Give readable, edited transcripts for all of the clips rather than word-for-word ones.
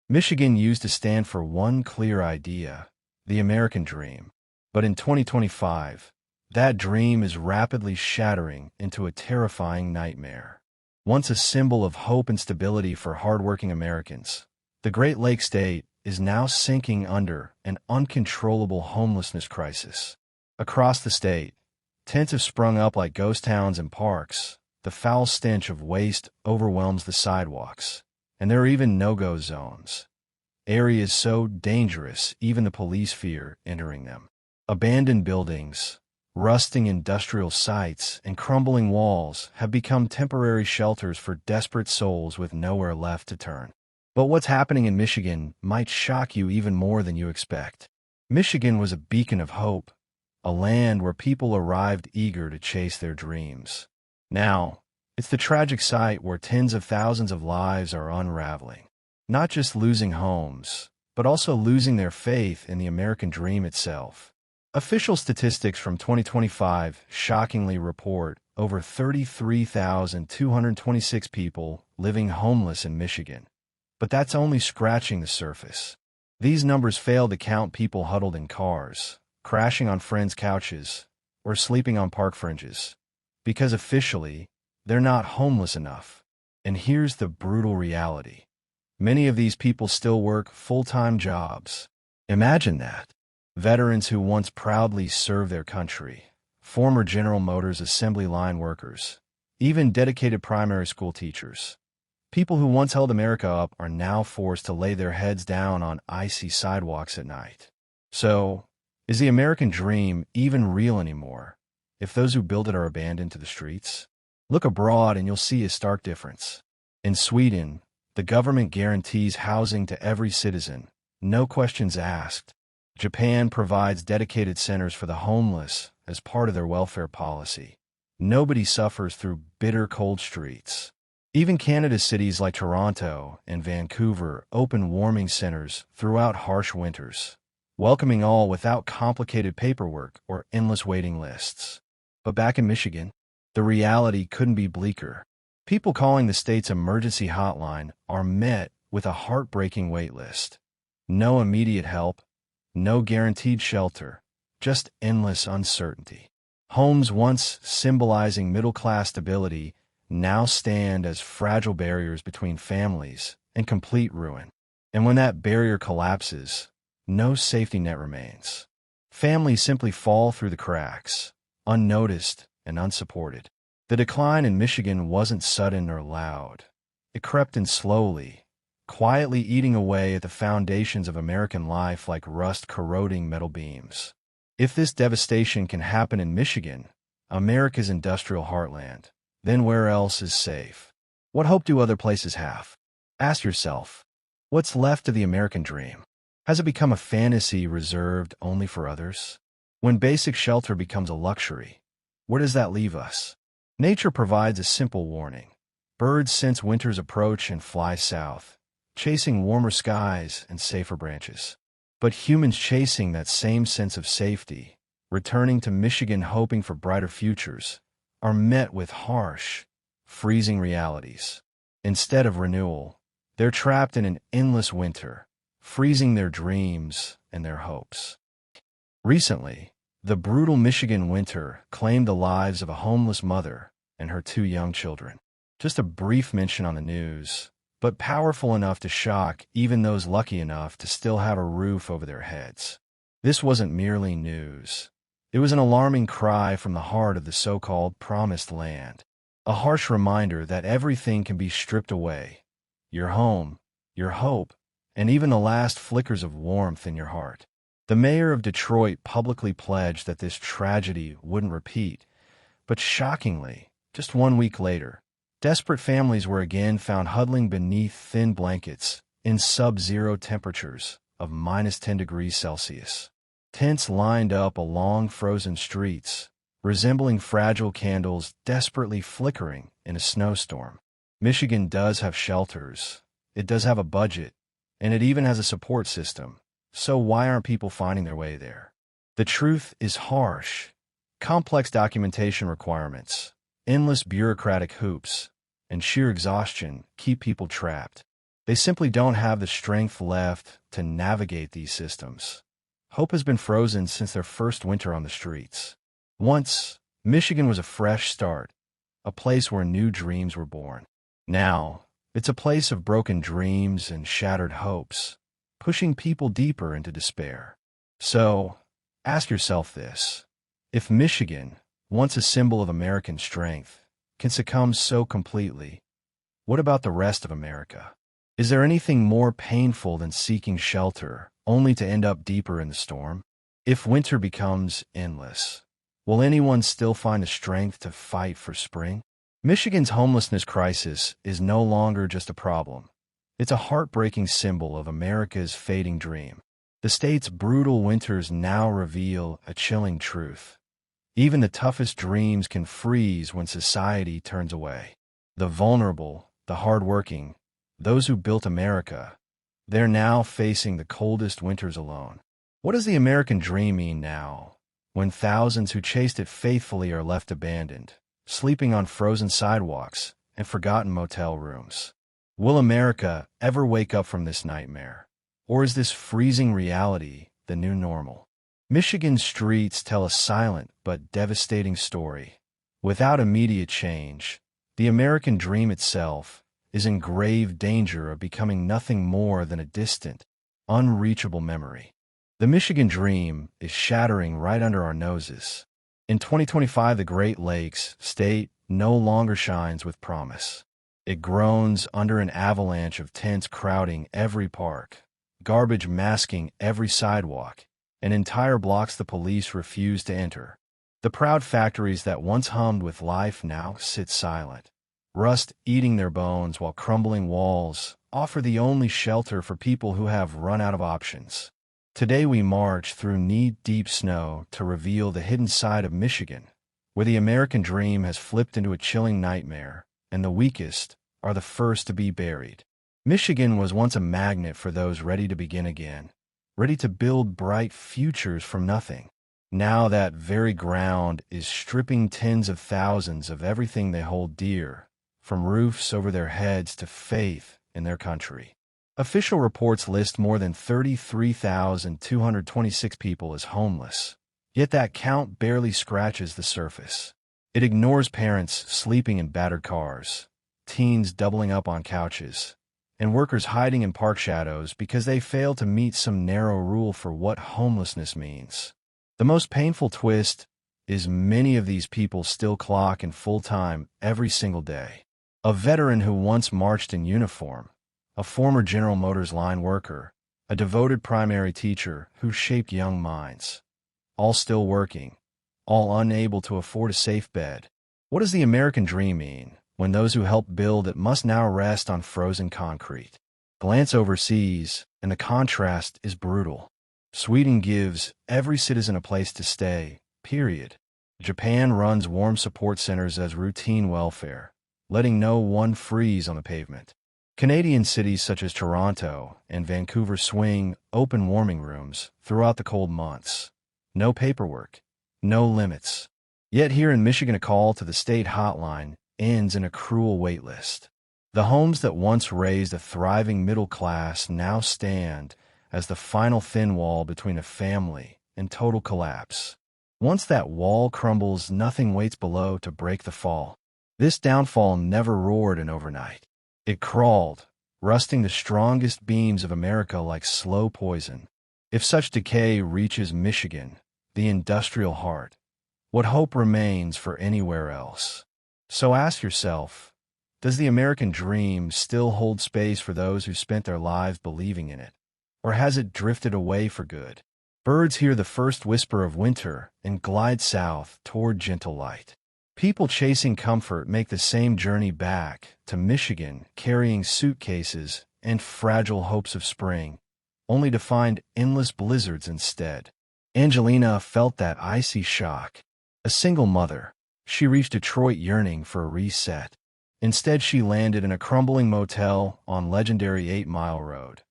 Michigan used to stand for one clear idea, the American dream. But in 2025, that dream is rapidly shattering into a terrifying nightmare. Once a symbol of hope and stability for hardworking Americans, the Great Lakes state is now sinking under an uncontrollable homelessness crisis. Across the state, tents have sprung up like ghost towns and parks. The foul stench of waste overwhelms the sidewalks, and there are even no-go zones. Areas so dangerous even the police fear entering them. Abandoned buildings, rusting industrial sites, and crumbling walls have become temporary shelters for desperate souls with nowhere left to turn. But what's happening in Michigan might shock you even more than you expect. Michigan was a beacon of hope, a land where people arrived eager to chase their dreams. Now, it's the tragic sight where tens of thousands of lives are unraveling, not just losing homes, but also losing their faith in the American dream itself. Official statistics from 2025 shockingly report over 33,226 people living homeless in Michigan. But that's only scratching the surface. These numbers fail to count people huddled in cars, crashing on friends' couches, or sleeping on park fringes. Because officially, they're not homeless enough. And here's the brutal reality. Many of these people still work full-time jobs. Imagine that. Veterans who once proudly served their country, former General Motors assembly line workers, even dedicated primary school teachers. People who once held America up are now forced to lay their heads down on icy sidewalks at night. So, is the American dream even real anymore, if those who build it are abandoned to the streets? Look abroad and you'll see a stark difference. In Sweden, the government guarantees housing to every citizen, no questions asked. Japan provides dedicated centers for the homeless as part of their welfare policy. Nobody suffers through bitter cold streets. Even Canada's cities like Toronto and Vancouver open warming centers throughout harsh winters, welcoming all without complicated paperwork or endless waiting lists. But back in Michigan, the reality couldn't be bleaker. People calling the state's emergency hotline are met with a heartbreaking wait list. No immediate help, no guaranteed shelter, just endless uncertainty. Homes once symbolizing middle-class stability now stand as fragile barriers between families and complete ruin. And when that barrier collapses, no safety net remains. Families simply fall through the cracks, unnoticed and unsupported. The decline in Michigan wasn't sudden or loud. It crept in slowly, quietly eating away at the foundations of American life like rust-corroding metal beams. If this devastation can happen in Michigan, America's industrial heartland, then where else is safe? What hope do other places have? Ask yourself, what's left of the American dream? Has it become a fantasy reserved only for others? When basic shelter becomes a luxury, where does that leave us? Nature provides a simple warning. Birds sense winter's approach and fly south, chasing warmer skies and safer branches. But humans chasing that same sense of safety, returning to Michigan hoping for brighter futures, are met with harsh, freezing realities. Instead of renewal, they're trapped in an endless winter, freezing their dreams and their hopes. Recently, the brutal Michigan winter claimed the lives of a homeless mother and her 2 young children. Just a brief mention on the news, but powerful enough to shock even those lucky enough to still have a roof over their heads. This wasn't merely news. It was an alarming cry from the heart of the so-called promised land, a harsh reminder that everything can be stripped away: your home, your hope, and even the last flickers of warmth in your heart. The mayor of Detroit publicly pledged that this tragedy wouldn't repeat, but shockingly, just 1 week later, desperate families were again found huddling beneath thin blankets in sub-zero temperatures of -10 degrees Celsius. Tents lined up along frozen streets, resembling fragile candles desperately flickering in a snowstorm. Michigan does have shelters, it does have a budget, and it even has a support system. So why aren't people finding their way there? The truth is harsh. Complex documentation requirements, endless bureaucratic hoops, and sheer exhaustion keep people trapped. They simply don't have the strength left to navigate these systems. Hope has been frozen since their first winter on the streets. Once, Michigan was a fresh start, a place where new dreams were born. Now, it's a place of broken dreams and shattered hopes, pushing people deeper into despair. So, ask yourself this. If Michigan, once a symbol of American strength, can succumb so completely, what about the rest of America? Is there anything more painful than seeking shelter, only to end up deeper in the storm? If winter becomes endless, will anyone still find the strength to fight for spring? Michigan's homelessness crisis is no longer just a problem. It's a heartbreaking symbol of America's fading dream. The state's brutal winters now reveal a chilling truth. Even the toughest dreams can freeze when society turns away. The vulnerable, the hardworking, those who built America, they're now facing the coldest winters alone. What does the American dream mean now, when thousands who chased it faithfully are left abandoned, sleeping on frozen sidewalks and forgotten motel rooms? Will America ever wake up from this nightmare? Or is this freezing reality the new normal? Michigan's streets tell a silent but devastating story. Without immediate change, the American dream itself is in grave danger of becoming nothing more than a distant, unreachable memory. The Michigan dream is shattering right under our noses. In 2025, the Great Lakes state no longer shines with promise. It groans under an avalanche of tents crowding every park, garbage masking every sidewalk, and entire blocks the police refuse to enter. The proud factories that once hummed with life now sit silent, rust eating their bones while crumbling walls offer the only shelter for people who have run out of options. Today we march through knee-deep snow to reveal the hidden side of Michigan, where the American dream has flipped into a chilling nightmare, and the weakest are the first to be buried. Michigan was once a magnet for those ready to begin again, ready to build bright futures from nothing. Now that very ground is stripping tens of thousands of everything they hold dear, from roofs over their heads to faith in their country. Official reports list more than 33,226 people as homeless, yet that count barely scratches the surface. It ignores parents sleeping in battered cars, teens doubling up on couches, and workers hiding in park shadows because they fail to meet some narrow rule for what homelessness means. The most painful twist is many of these people still clock in full-time every single day. A veteran who once marched in uniform, a former General Motors line worker, a devoted primary teacher who shaped young minds. All still working, all unable to afford a safe bed. What does the American dream mean when those who helped build it must now rest on frozen concrete? Glance overseas, and the contrast is brutal. Sweden gives every citizen a place to stay, period. Japan runs warm support centers as routine welfare, letting no one freeze on the pavement. Canadian cities such as Toronto and Vancouver swing open warming rooms throughout the cold months. No paperwork, no limits. Yet here in Michigan, a call to the state hotline ends in a cruel wait list. The homes that once raised a thriving middle class now stand as the final thin wall between a family and total collapse. Once that wall crumbles, nothing waits below to break the fall. This downfall never roared an overnight. It crawled, rusting the strongest beams of America like slow poison. If such decay reaches Michigan, the industrial heart, what hope remains for anywhere else? So ask yourself, does the American dream still hold space for those who spent their lives believing in it? Or has it drifted away for good? Birds hear the first whisper of winter and glide south toward gentle light. People chasing comfort make the same journey back to Michigan, carrying suitcases and fragile hopes of spring, only to find endless blizzards instead. Angelina felt that icy shock. A single mother, she reached Detroit yearning for a reset. Instead, she landed in a crumbling motel on legendary 8 Mile Road,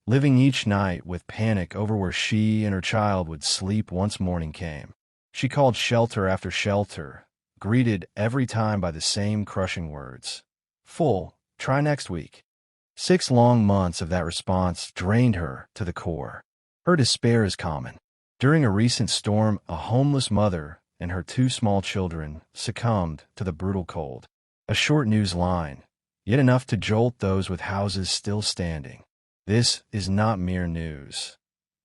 living each night with panic over where she and her child would sleep once morning came. She called shelter after shelter, greeted every time by the same crushing words. "Full, try next week." 6 long months of that response drained her to the core. Her despair is common. During a recent storm, a homeless mother and her 2 small children succumbed to the brutal cold. A short news line, yet enough to jolt those with houses still standing. This is not mere news.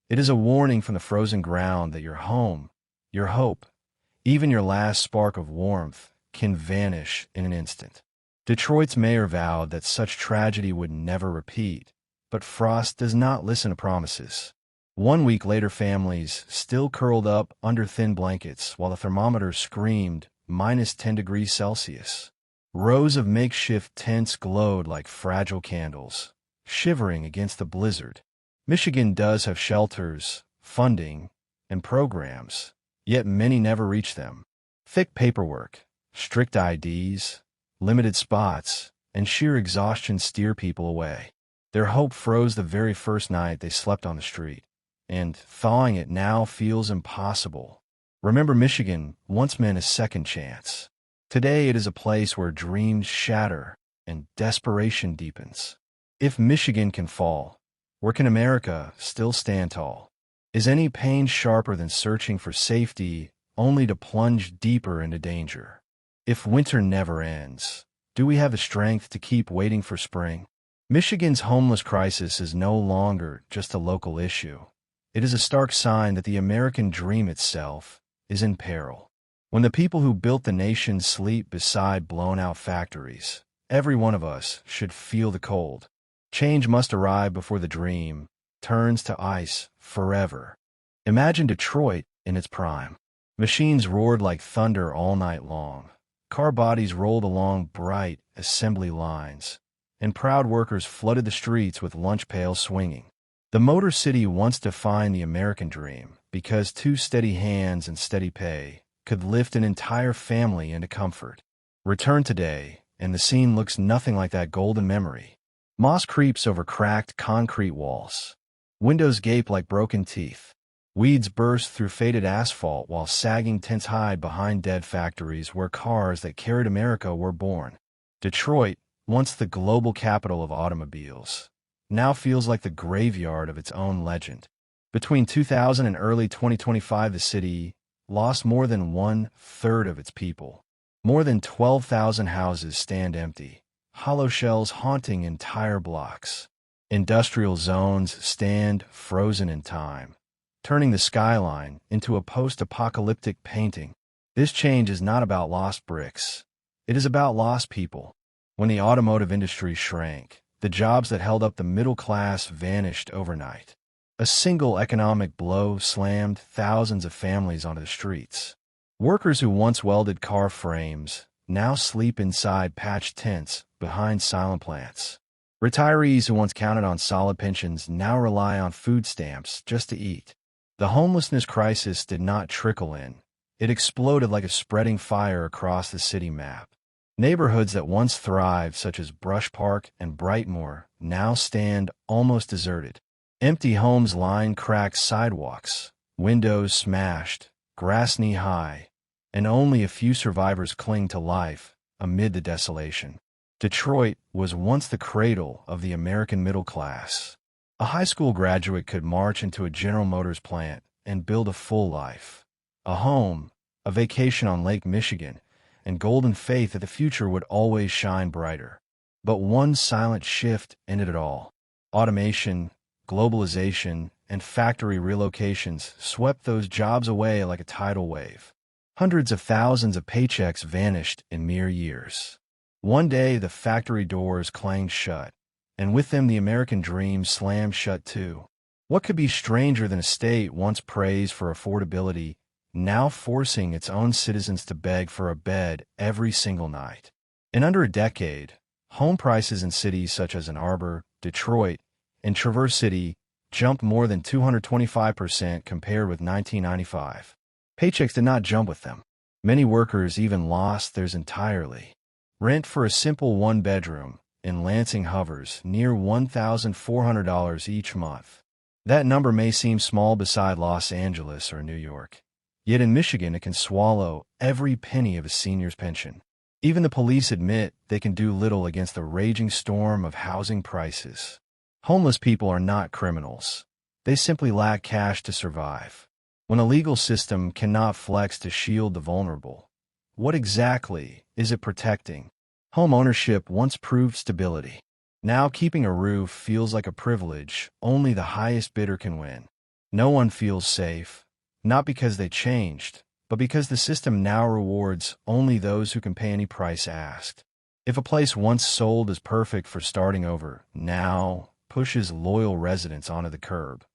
It is a warning from the frozen ground that your home, your hope, even your last spark of warmth can vanish in an instant. Detroit's mayor vowed that such tragedy would never repeat, but Frost does not listen to promises. 1 week later, families still curled up under thin blankets while the thermometer screamed -10 degrees Celsius. Rows of makeshift tents glowed like fragile candles, shivering against the blizzard. Michigan does have shelters, funding, and programs, yet many never reach them. Thick paperwork, strict IDs, limited spots, and sheer exhaustion steer people away. Their hope froze the very first night they slept on the street, and thawing it now feels impossible. Remember, Michigan once meant a second chance. Today it is a place where dreams shatter and desperation deepens. If Michigan can fall, where can America still stand tall? Is any pain sharper than searching for safety only to plunge deeper into danger? If winter never ends, do we have the strength to keep waiting for spring? Michigan's homeless crisis is no longer just a local issue. It is a stark sign that the American dream itself is in peril. When the people who built the nation sleep beside blown-out factories, every one of us should feel the cold. Change must arrive before the dream turns to ice forever. Imagine Detroit in its prime. Machines roared like thunder all night long. Car bodies rolled along bright assembly lines, and proud workers flooded the streets with lunch pails swinging. The Motor City once defined the American dream because 2 steady hands and steady pay could lift an entire family into comfort. Return today, and the scene looks nothing like that golden memory. Moss creeps over cracked concrete walls. Windows gape like broken teeth. Weeds burst through faded asphalt while sagging tents hide behind dead factories where cars that carried America were born. Detroit, once the global capital of automobiles, now feels like the graveyard of its own legend. Between 2000 and early 2025, the city lost more than 1/3 of its people. More than 12,000 houses stand empty, hollow shells haunting entire blocks. Industrial zones stand frozen in time, turning the skyline into a post-apocalyptic painting. This change is not about lost bricks. It is about lost people. When the automotive industry shrank, the jobs that held up the middle class vanished overnight. A single economic blow slammed thousands of families onto the streets. Workers who once welded car frames now sleep inside patched tents behind silent plants. Retirees who once counted on solid pensions now rely on food stamps just to eat. The homelessness crisis did not trickle in. It exploded like a spreading fire across the city map. Neighborhoods that once thrived, such as Brush Park and Brightmoor, now stand almost deserted. Empty homes line cracked sidewalks, windows smashed, grass knee-high, and only a few survivors cling to life amid the desolation. Detroit was once the cradle of the American middle class. A high school graduate could march into a General Motors plant and build a full life. A home, a vacation on Lake Michigan, and golden faith that the future would always shine brighter. But one silent shift ended it all. Automation, globalization, and factory relocations swept those jobs away like a tidal wave. Hundreds of thousands of paychecks vanished in mere years. One day, the factory doors clanged shut, and with them the American dream slammed shut too. What could be stranger than a state once praised for affordability, now forcing its own citizens to beg for a bed every single night? In under a decade, home prices in cities such as Ann Arbor, Detroit, and Traverse City jumped more than 225% compared with 1995. Paychecks did not jump with them. Many workers even lost theirs entirely. Rent for a simple one-bedroom in Lansing hovers near $1,400 each month. That number may seem small beside Los Angeles or New York. Yet in Michigan, it can swallow every penny of a senior's pension. Even the police admit they can do little against the raging storm of housing prices. Homeless people are not criminals. They simply lack cash to survive. When a legal system cannot flex to shield the vulnerable, what exactly is it protecting? Home ownership once proved stability. Now keeping a roof feels like a privilege only the highest bidder can win. No one feels safe, not because they changed, but because the system now rewards only those who can pay any price asked. If a place once sold as perfect for starting over now pushes loyal residents onto the curb,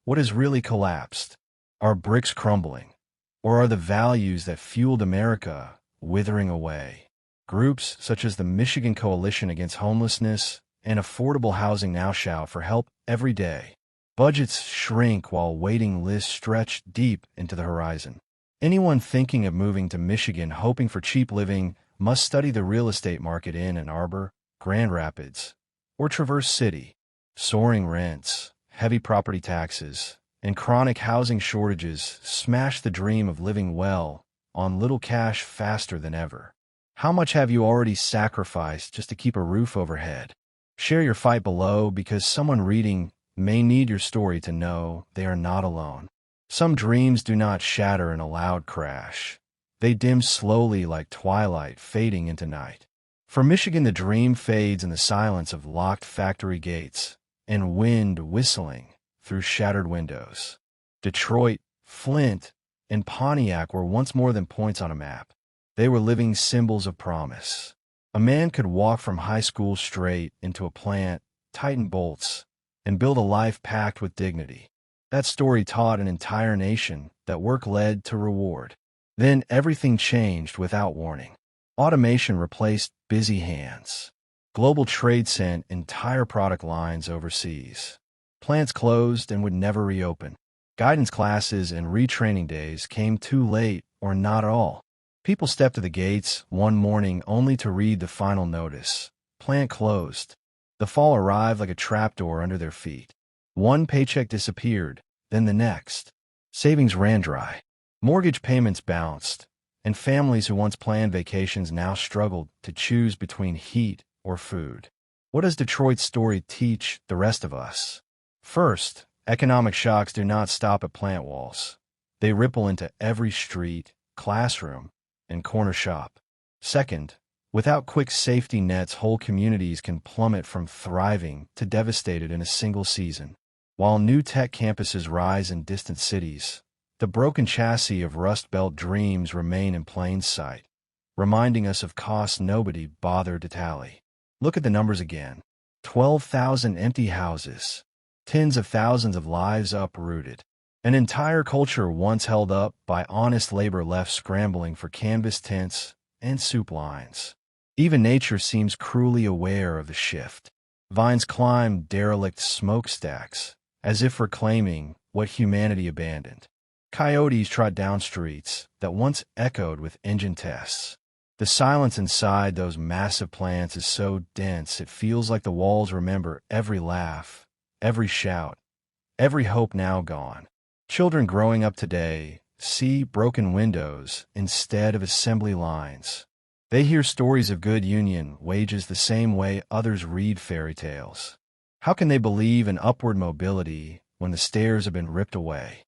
what has really collapsed? Are bricks crumbling? Or are the values that fueled America withering away? Groups such as the Michigan Coalition Against Homelessness and Affordable Housing now shout for help every day. Budgets shrink while waiting lists stretch deep into the horizon. Anyone thinking of moving to Michigan hoping for cheap living must study the real estate market in Ann Arbor, Grand Rapids, or Traverse City. Soaring rents, heavy property taxes, and chronic housing shortages smash the dream of living well on little cash faster than ever. How much have you already sacrificed just to keep a roof overhead? Share your fight below because someone reading may need your story to know they are not alone. Some dreams do not shatter in a loud crash. They dim slowly like twilight fading into night. For Michigan, the dream fades in the silence of locked factory gates and wind whistling through shattered windows. Detroit, Flint, and Pontiac were once more than points on a map. They were living symbols of promise. A man could walk from high school straight into a plant, tighten bolts, and build a life packed with dignity. That story taught an entire nation that work led to reward. Then everything changed without warning. Automation replaced busy hands. Global trade sent entire product lines overseas. Plants closed and would never reopen. Guidance classes and retraining days came too late or not at all. People stepped to the gates one morning only to read the final notice. Plant closed. The fall arrived like a trapdoor under their feet. One paycheck disappeared, then the next. Savings ran dry. Mortgage payments bounced, and families who once planned vacations now struggled to choose between heat or food. What does Detroit's story teach the rest of us? First, economic shocks do not stop at plant walls. They ripple into every street, classroom, and corner shop. Second, without quick safety nets, whole communities can plummet from thriving to devastated in a single season. While new tech campuses rise in distant cities, the broken chassis of Rust Belt dreams remain in plain sight, reminding us of costs nobody bothered to tally. Look at the numbers again. 12,000 empty houses, tens of thousands of lives uprooted. An entire culture once held up by honest labor left scrambling for canvas tents and soup lines. Even nature seems cruelly aware of the shift. Vines climb derelict smokestacks, as if reclaiming what humanity abandoned. Coyotes trot down streets that once echoed with engine tests. The silence inside those massive plants is so dense it feels like the walls remember every laugh, every shout, every hope now gone. Children growing up today see broken windows instead of assembly lines. They hear stories of good union wages the same way others read fairy tales. How can they believe in upward mobility when the stairs have been ripped away?